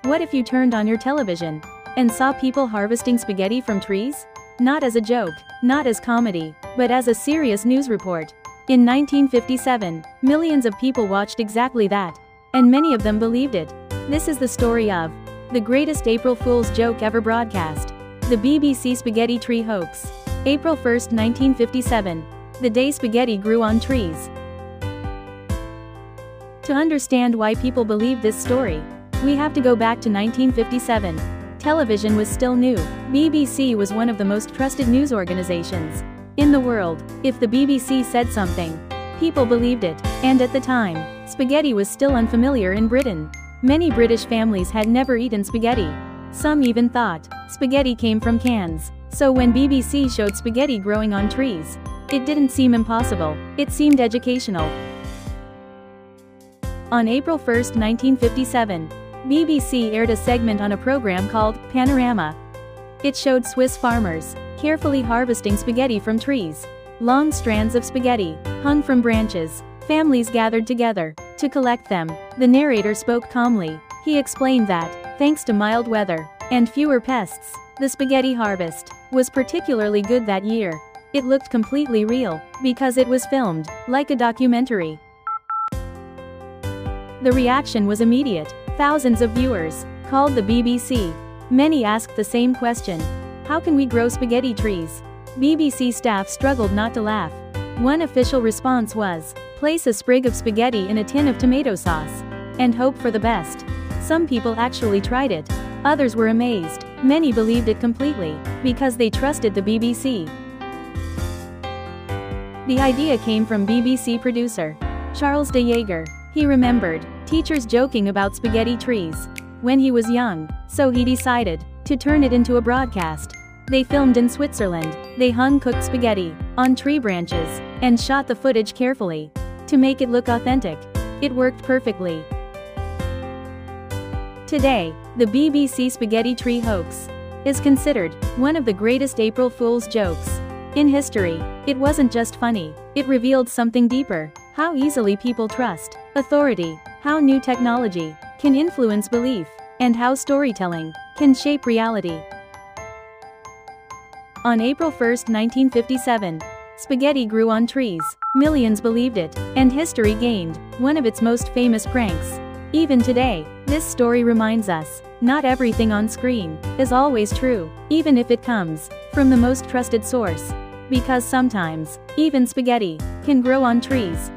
What if you turned on your television and saw people harvesting spaghetti from trees? Not as a joke, not as comedy, but as a serious news report. In 1957, millions of people watched exactly that, and many of them believed it. This is the story of the greatest April Fool's joke ever broadcast. The BBC spaghetti tree hoax. April 1, 1957. The day spaghetti grew on trees. To understand why people believe this story, we have to go back to 1957. Television was still new. BBC was one of the most trusted news organizations in the world. If the BBC said something, people believed it. And at the time, spaghetti was still unfamiliar in Britain. Many British families had never eaten spaghetti. Some even thought spaghetti came from cans. So when BBC showed spaghetti growing on trees, it didn't seem impossible, it seemed educational. On April 1, 1957, BBC aired a segment on a program called Panorama. It showed Swiss farmers carefully harvesting spaghetti from trees. Long strands of spaghetti hung from branches. Families gathered together to collect them. The narrator spoke calmly. He explained that, thanks to mild weather and fewer pests, the spaghetti harvest was particularly good that year. It looked completely real because it was filmed like a documentary. The reaction was immediate. Thousands of viewers called the BBC. Many asked the same question: how can we grow spaghetti trees? BBC staff struggled not to laugh. One official response was, place a sprig of spaghetti in a tin of tomato sauce and hope for the best. Some people actually tried it. Others were amazed. Many believed it completely because they trusted the BBC. The idea came from BBC producer Charles de Jager. He remembered teachers joking about spaghetti trees when he was young, so he decided to turn it into a broadcast. They filmed in Switzerland. They hung cooked spaghetti on tree branches and shot the footage carefully to make it look authentic. It worked perfectly. Today, the BBC spaghetti tree hoax is considered one of the greatest April Fool's jokes in history. It wasn't just funny, it revealed something deeper: how easily people trust authority, how new technology can influence belief, and how storytelling can shape reality. On April 1, 1957, spaghetti grew on trees. Millions believed it, and history gained one of its most famous pranks. Even today, this story reminds us, not everything on screen is always true, even if it comes from the most trusted source. Because sometimes, even spaghetti can grow on trees.